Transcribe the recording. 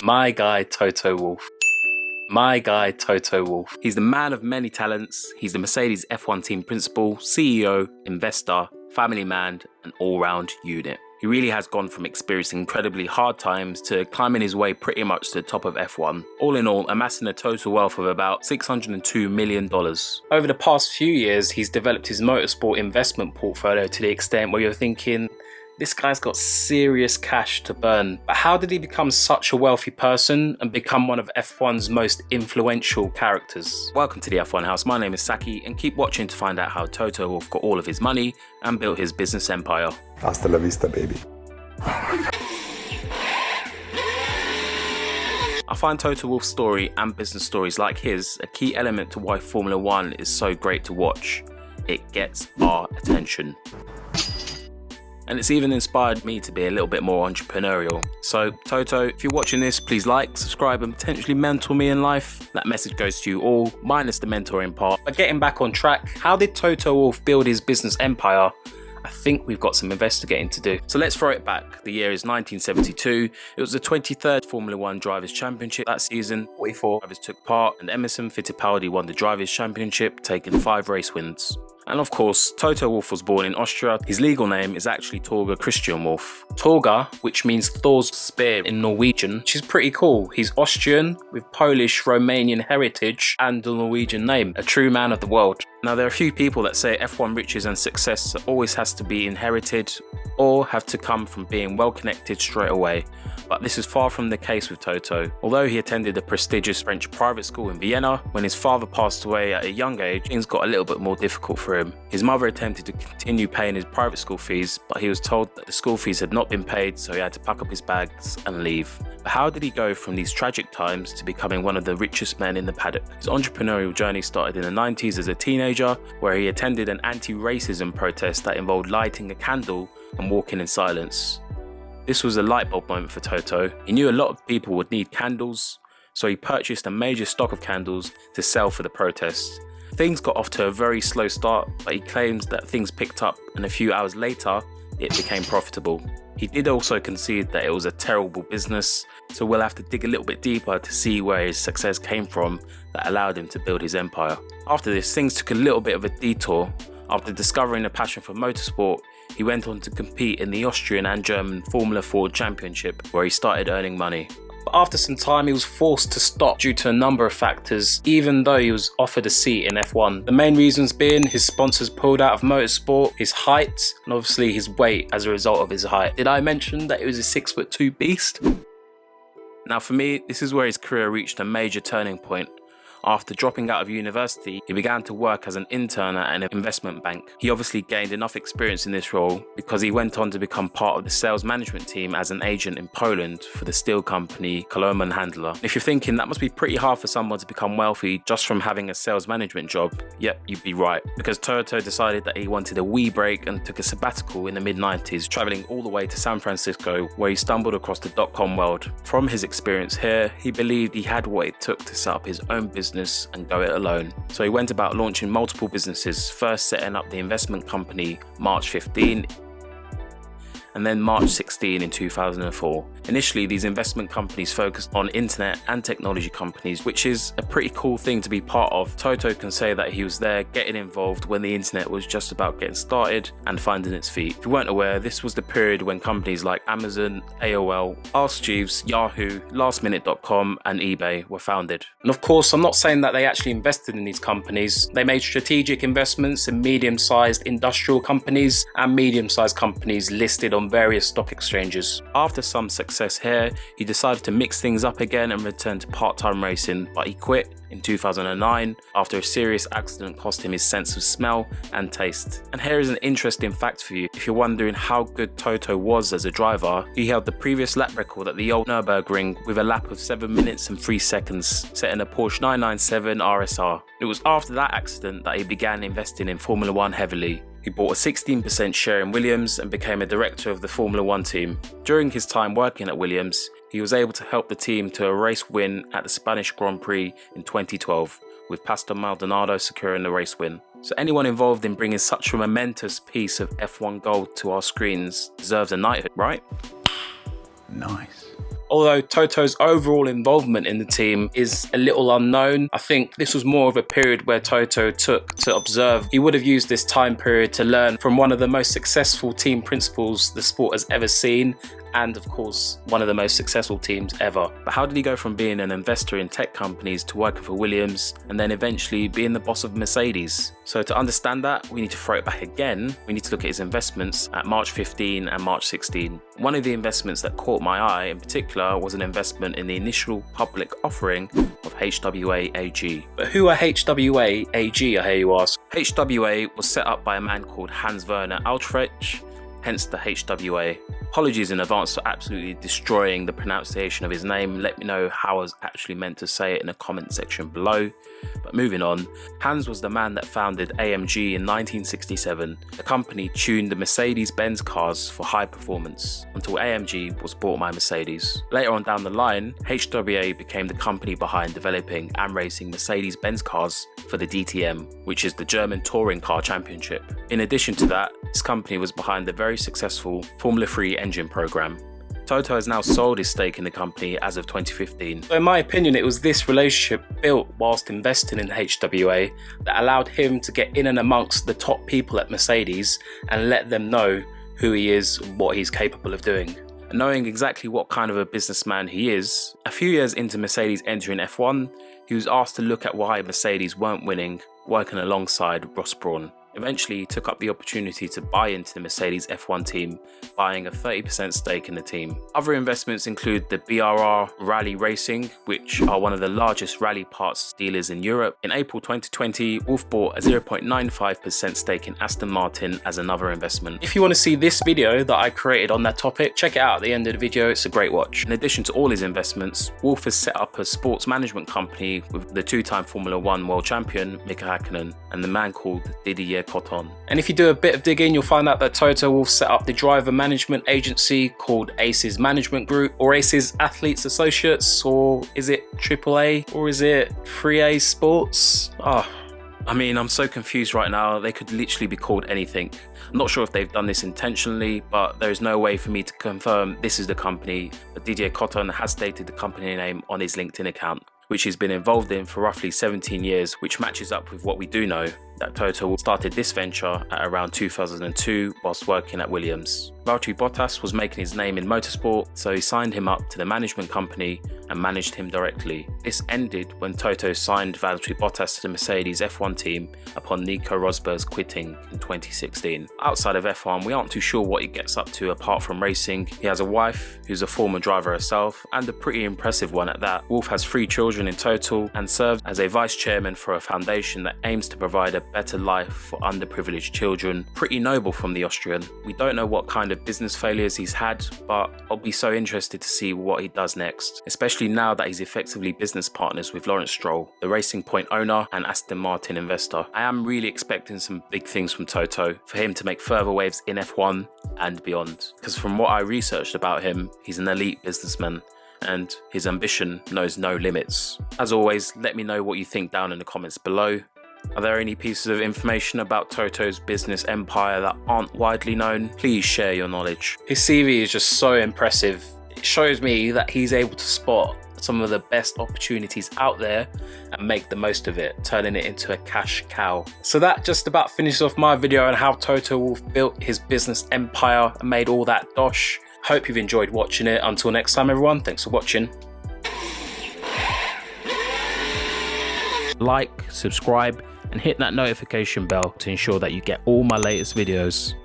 My guy, Toto Wolff. My guy, Toto Wolff. He's the man of many talents. He's the Mercedes F1 team principal, CEO, investor, family man, and all-round unit. He really has gone from experiencing incredibly hard times to climbing his way pretty much to the top of F1. All in all, amassing a total wealth of about $602 million. Over the past few years, he's developed his motorsport investment portfolio to the extent where you're thinking, this guy's got serious cash to burn. But how did he become such a wealthy person and become one of F1's most influential characters? Welcome to the F1 House. My name is Sakki, and keep watching to find out how Toto Wolff got all of his money and built his business empire. Hasta la vista, baby. I find Toto Wolff's story and business stories like his a key element to why Formula One is so great to watch. It gets our attention. And it's even inspired me to be a little bit more entrepreneurial. So Toto, if you're watching this, please like, subscribe, and potentially mentor me in life. That message goes to you all, minus the mentoring part. But getting back on track, how did Toto Wolff build his business empire? I think we've got some investigating to do. So let's throw it back. The year is 1972. It was the 23rd Formula One Drivers' Championship that season. 44 drivers took part, and Emerson Fittipaldi won the Drivers' Championship, taking 5 race wins. And of course, Toto Wolff was born in Austria. His legal name is actually Torger Christian Wolff. Torger, which means Thor's spear in Norwegian, which is pretty cool. He's Austrian with Polish, Romanian heritage and a Norwegian name. A true man of the world. Now, there are a few people that say F1 riches and success always has to be inherited or have to come from being well connected straight away. But this is far from the case with Toto. Although he attended a prestigious French private school in Vienna, when his father passed away at a young age, things got a little bit more difficult for him. His mother attempted to continue paying his private school fees, but he was told that the school fees had not been paid, so he had to pack up his bags and leave. But how did he go from these tragic times to becoming one of the richest men in the paddock? His entrepreneurial journey started in the 90s as a teenager, where he attended an anti-racism protest that involved lighting a candle and walking in silence. This was a light bulb moment for Toto. He knew a lot of people would need candles, so he purchased a major stock of candles to sell for the protest. Things got off to a very slow start, but he claims that things picked up, and a few hours later, it became profitable. He did also concede that it was a terrible business, so we'll have to dig a little bit deeper to see where his success came from that allowed him to build his empire. After this, things took a little bit of a detour. After discovering a passion for motorsport, he went on to compete in the Austrian and German Formula 4 Championship, where he started earning money. But after some time, he was forced to stop due to a number of factors, even though he was offered a seat in F1. The main reasons being his sponsors pulled out of motorsport, his height, and obviously his weight as a result of his height. Did I mention that he was a 6'2" beast? Now for me, this is where his career reached a major turning point. After dropping out of university, he began to work as an intern at an investment bank. He obviously gained enough experience in this role because he went on to become part of the sales management team as an agent in Poland for the steel company Koloman Handler. If you're thinking that must be pretty hard for someone to become wealthy just from having a sales management job, yep, you'd be right. Because Toto decided that he wanted a wee break and took a sabbatical in the mid-90s, traveling all the way to San Francisco, where he stumbled across the dot-com world. From his experience here, he believed he had what it took to set up his own business and go it alone. So he went about launching multiple businesses, first setting up the investment company March 15 and then March 16 in 2004. Initially, these investment companies focused on internet and technology companies, which is a pretty cool thing to be part of. Toto can say that he was there getting involved when the internet was just about getting started and finding its feet. If you weren't aware, this was the period when companies like Amazon, AOL, Ask Jeeves, Yahoo, lastminute.com and eBay were founded. And of course, I'm not saying that they actually invested in these companies. They made strategic investments in medium-sized industrial companies and medium-sized companies listed on various stock exchanges. After some success here, he decided to mix things up again and return to part-time racing, but he quit in 2009 after a serious accident cost him his sense of smell and taste. And here is an interesting fact for you. If you're wondering how good Toto was as a driver, he held the previous lap record at the old Nürburgring with a lap of 7 minutes and 3 seconds, setting a Porsche 997 RSR. It was after that accident that he began investing in Formula One heavily. He bought a 16% share in Williams and became a director of the Formula One team. During his time working at Williams, he was able to help the team to a race win at the Spanish Grand Prix in 2012, with Pastor Maldonado securing the race win. So anyone involved in bringing such a momentous piece of F1 gold to our screens deserves a knighthood, right? Nice. Although Toto's overall involvement in the team is a little unknown, I think this was more of a period where Toto took to observe. He would have used this time period to learn from one of the most successful team principals the sport has ever seen, and of course one of the most successful teams ever. But how did he go from being an investor in tech companies to working for Williams and then eventually being the boss of Mercedes? So to understand that, we need to throw it back again. We need to look at his investments at March 15 and March 16. One of the investments that caught my eye in particular was an investment in the initial public offering of HWA AG. But who are HWA AG, I hear you ask? HWA was set up by a man called Hans Werner Altreich, hence the HWA. Apologies in advance for absolutely destroying the pronunciation of his name. Let me know how I was actually meant to say it in the comment section below. But moving on, Hans was the man that founded AMG in 1967. The company tuned the Mercedes-Benz cars for high performance until AMG was bought by Mercedes. Later on down the line, HWA became the company behind developing and racing Mercedes-Benz cars for the DTM, which is the German Touring Car Championship. In addition to that, this company was behind the very successful Formula 3 engine program. Toto has now sold his stake in the company as of 2015. So in my opinion, it was this relationship built whilst investing in HWA that allowed him to get in and amongst the top people at Mercedes and let them know who he is and what he's capable of doing. And knowing exactly what kind of a businessman he is, a few years into Mercedes entering F1, he was asked to look at why Mercedes weren't winning, working alongside Ross Brawn. Eventually, he took up the opportunity to buy into the Mercedes F1 team, buying a 30% stake in the team. Other investments include the BRR Rally Racing, which are one of the largest rally parts dealers in Europe. In April 2020, Wolff bought a 0.95% stake in Aston Martin as another investment. If you want to see this video that I created on that topic, check it out at the end of the video, it's a great watch. In addition to all his investments, Wolff has set up a sports management company with the two-time Formula 1 world champion, Mika Häkkinen, and the man called Didier Cotton. And if you do a bit of digging, you'll find out that Toto Wolff set up the driver management agency called Aces Management Group, or Aces Athletes Associates, or is it AAA, or is it 3A Sports? I mean, I'm so confused right now. They could literally be called anything. I'm not sure if they've done this intentionally, but there is no way for me to confirm this is the company. But Didier Cotton has stated the company name on his LinkedIn account, which he's been involved in for roughly 17 years, which matches up with what we do know, that Toto started this venture at around 2002 whilst working at Williams. Valtteri Bottas was making his name in motorsport, so he signed him up to the management company and managed him directly. This ended when Toto signed Valtteri Bottas to the Mercedes F1 team upon Nico Rosberg's quitting in 2016. Outside of F1, we aren't too sure what he gets up to apart from racing. He has a wife who's a former driver herself, and a pretty impressive one at that. Wolff has 3 children in total and serves as a vice chairman for a foundation that aims to provide a better life for underprivileged children. Pretty noble from the Austrian. We don't know what kind of business failures he's had, but I'll be so interested to see what he does next, especially now that he's effectively business partners with Lawrence Stroll, the Racing Point owner and Aston Martin investor. I am really expecting some big things from Toto, for him to make further waves in F1 and beyond, because from what I researched about him, he's an elite businessman and his ambition knows no limits. As always, let me know what you think down in the comments below. Are there any pieces of information about Toto's business empire that aren't widely known? Please share your knowledge. His CV is just so impressive. It shows me that he's able to spot some of the best opportunities out there and make the most of it, turning it into a cash cow. So that just about finishes off my video on how Toto Wolff built his business empire and made all that dosh. Hope you've enjoyed watching it. Until next time everyone, thanks for watching. Like, subscribe and hit that notification bell to ensure that you get all my latest videos.